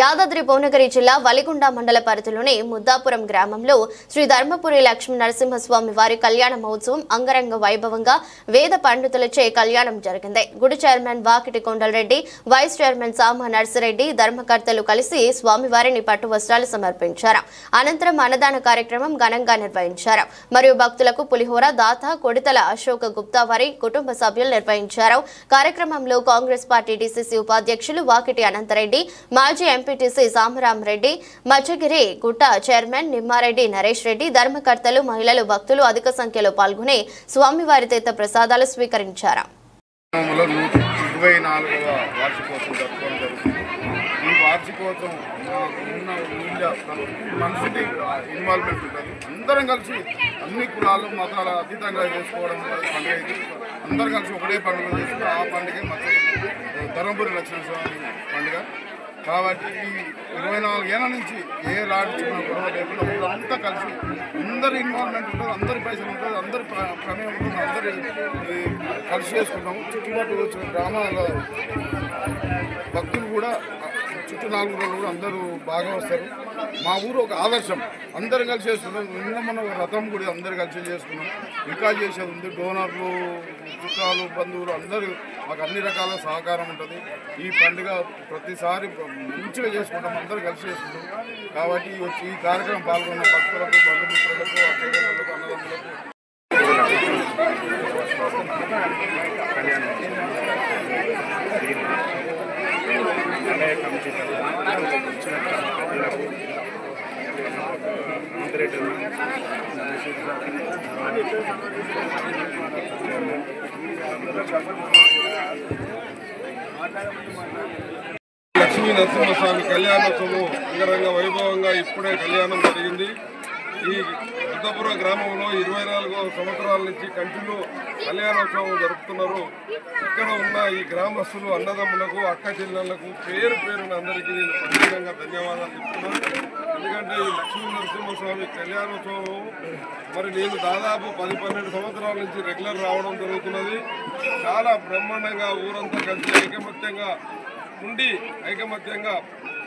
యాదాద్రి భువనగిరి జిల్లా వలిగొండ మండల పరిధిలోని ముద్దాపురం గ్రామంలో శ్రీ ధర్మపురి లక్ష్మీ నరసింహస్వామి వారి కళ్యాణ మహోత్సవం అంగరంగ వైభవంగా వేద పండితులచే కళ్యాణం జరిగింది. గుడి chairman Vakiti Kondalreddy, vice chairman Sama Narsireddy, ధర్మకర్తలు కలిసి స్వామివారిని పట్టు వస్త్రాలు సమర్పించారు. అనంతరం అన్నదాన కార్యక్రమం ఘనంగా నిర్వహించారు. మరియు భక్తులకు పులిహోర దాత కొడితల అశోక్ గుప్తా వారి కుటుంబ సభ్యులు నిర్వహించారు. కార్యక్రమంలో కాంగ్రెస్ పార్టీ డీసీసీ ఉపాధ్యక్షులు వాకిటి అనంతరెడ్డి, మాజీ ఎంపీటీసీ సామరామరెడ్డి, మచ్చగిరి గుట్ట చైర్మన్ నిమ్మారెడ్డి నరేష్ రెడ్డి, ధర్మకర్తలు, మహిళలు, భక్తులు అధిక సంఖ్యలో పాల్గొని స్వామివారి తీర్థ ప్రసాదాలు స్వీకరించారు. అందరం కలిసి అన్ని కులాలు మతాల అతీతంగా చేసుకోవడం పండుగ ఇది. అందరం కలిసి ఒకటే పండుగ చేసుకుని ఆ పండుగ ధర్మపురి లక్ష్మీస్వామి పండుగ కాబట్టి ఈ 24 ఏళ్ళ నుంచి ఏ లాంటి చిన్న గొడవ లేకుండా ఊళ్ళంతా కలిసి అందరి ఇన్వాల్వ్మెంట్ ఉంటుంది, అందరి పైసలు ఉంటుంది, అందరి ప్రమేయం ఉంటుంది, అందరి కలిసి చేసుకుంటాము. చుట్టుపక్కల వచ్చిన గ్రామాల భక్తులు కూడా చుట్టూ 4 రోజులు కూడా అందరూ బాగా వస్తారు. మా ఊరు ఒక ఆదర్శం, అందరం కలిసి చేసుకున్నాం. నిన్న మనం రథం కూడా అందరు కలిసి చేసుకున్నాం. ఇంకా చేసేది ఉంది. డోనర్లు, చుట్టాలు, బంధువులు అందరూ మాకు అన్ని రకాల సహకారం ఉంటుంది. ఈ పండుగ ప్రతిసారి మంచిగా చేసుకుంటాం, అందరూ కలిసి చేసుకుంటాం. కాబట్టి ఈ కార్యక్రమం పాల్గొన్న భక్తులకు, బంధుమిత్రులకు, అక్కలకు, అన్నదమ్ములకు లక్ష్మీ నరసింహస్వామి కళ్యాణోత్సవం అంగరంగ వైభవంగా ఇప్పుడే కళ్యాణం జరిగింది. ఈ ముద్దాపురం గ్రామంలో 24 సంవత్సరాల నుంచి కంటిన్యూ కళ్యాణోత్సవం జరుపుతున్నారు. ఇక్కడ ఉన్న ఈ గ్రామస్తులు, అన్నదమ్ములకు, అక్క చెల్లెళ్లకు పేరు పేరున అందరికీ నేను ప్రత్యేకంగా ధన్యవాదాలు చెప్తున్నాను. ఎందుకంటే ఈ లక్ష్మీ నరసింహస్వామి కళ్యాణోత్సవం మరి నేను దాదాపు 10-12 సంవత్సరాల నుంచి రెగ్యులర్ రావడం జరుగుతున్నది. చాలా బ్రహ్మాండంగా ఊరంతా కలిసి ఐకమత్యంగా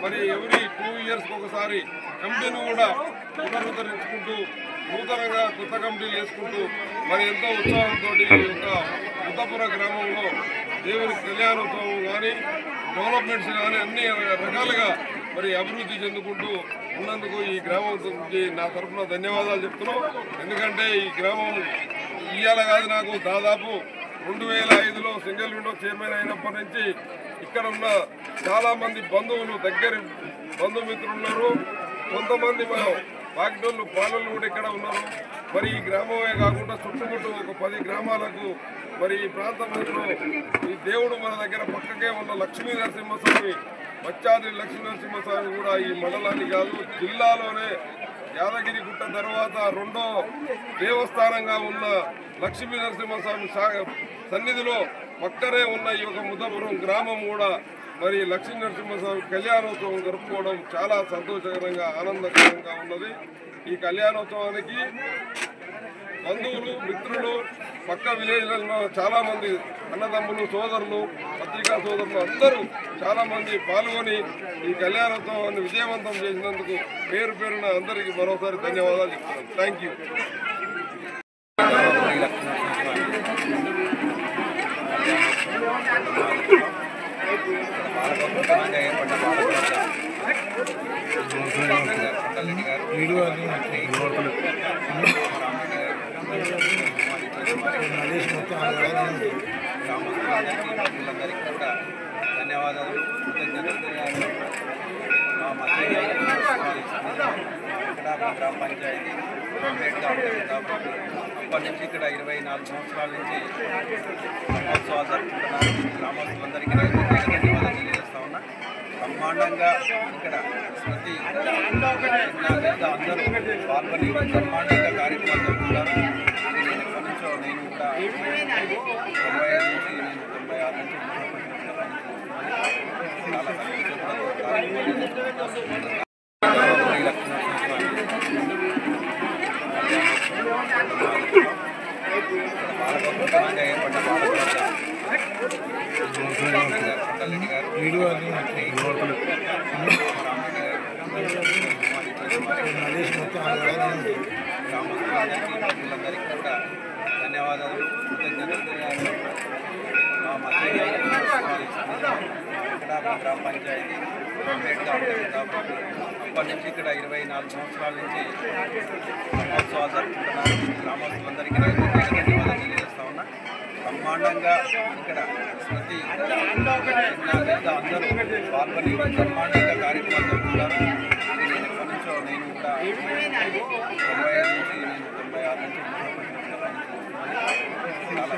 మరి ఎవ్రీ 2 ఇయర్స్కి ఒకసారి కమిటీని కూడా పునరుద్ధరించుకుంటూ నూతనంగా కొత్త కమిటీలు వేసుకుంటూ మరి ఎంతో ఉత్సాహంతో ఈ యొక్క ముద్దాపురం గ్రామంలో దేవుని కళ్యాణోత్సవం కానీ, డెవలప్మెంట్స్ కానీ అన్ని రకాలుగా మరి అభివృద్ధి చెందుకుంటూ ఉన్నందుకు ఈ గ్రామం గురించి నా తరఫున ధన్యవాదాలు చెప్తున్నాం. ఎందుకంటే ఈ గ్రామం ఇయ్యాల కాదు, నాకు దాదాపు 2005లో సింగిల్ విండో చైర్మన్ అయినప్పటి నుంచి ఇక్కడ ఉన్న చాలామంది బంధువులు, దగ్గర బంధుమిత్రులు ఉన్నారు. కొంతమంది మనం వాకిటోళ్ళు, పాలలు కూడా ఇక్కడ ఉన్నారు. మరి ఈ గ్రామమే కాకుండా చుట్టుముట్టు ఒక 10 గ్రామాలకు మరి ఈ ప్రాంతంలో ఈ దేవుడు మన దగ్గర పక్కకే ఉన్న లక్ష్మీ నరసింహస్వామి, మచ్చాద్రి లక్ష్మీ నరసింహస్వామి కూడా ఈ మండలాన్ని కాదు జిల్లాలోనే యాదగిరి గుట్ట తర్వాత 2వ దేవస్థానంగా ఉన్న లక్ష్మీ నరసింహస్వామి సన్నిధిలో పక్కనే ఉన్న ఈ యొక్క ముద్దాపురం గ్రామం కూడా మరి లక్ష్మీ నరసింహస్వామి కళ్యాణోత్సవం జరుపుకోవడం చాలా సంతోషకరంగా, ఆనందకరంగా ఉన్నది. ఈ కళ్యాణోత్సవానికి బంధువులు, మిత్రులు, పక్క విలేజ్లలో చాలామంది అన్నదమ్ములు, సోదరులు, పత్రికా సోదరులు అందరూ చాలామంది పాల్గొని ఈ కళ్యాణోత్సవాన్ని విజయవంతం చేసినందుకు పేరు పేరున అందరికీ మరోసారి ధన్యవాదాలు చెప్తున్నాను. Thank you. ధన్యవాదాలు, గ్రామ పంచాయతీ అప్పటి నుంచి ఇక్కడ 24 సంవత్సరాల నుంచి మహోత్సవాలు జరుపుకుంటున్నారు. గ్రామస్తులందరికీ ధన్యవాదాలు తెలియజేస్తా ఉన్నా. బ్రహ్మాండంగా ఇక్కడ ప్రతి అందరూ పాల్గొని బ్రహ్మాండంగా కార్యక్రమాలు జరుపుకుంటారు. నేను ఎప్పటి నుంచో నేను కూడా 95 నుంచి 96 నుంచి చాలా ఏర్పడ్డ వీడియో గ్రామస్తులందరికీ ప్రజలందరికీ కూడా ధన్యవాదాలు, కృతజ్ఞతలు. మా మధ్య ఇక్కడ గ్రామ పంచాయతీ కంప్లీట్గా ఉంటుంది. అప్పటి నుంచి ఇక్కడ 24 సంవత్సరాల నుంచి మహోత్సవాలు జరుపుకుంటున్నారు. గ్రామస్తులందరికీ ధన్యవాదాలు తెలియజేస్తా ఉన్నా. బ్రహ్మాండంగా ఇక్కడ ప్రతి అందరూ పాల్గొని బ్రహ్మాండంగా కార్యక్రమాలు జరుపుకుంటారు. ఇది నేను ఎప్పటి నుంచో నేను కూడా 95 నుంచి 96 నుంచి చాలా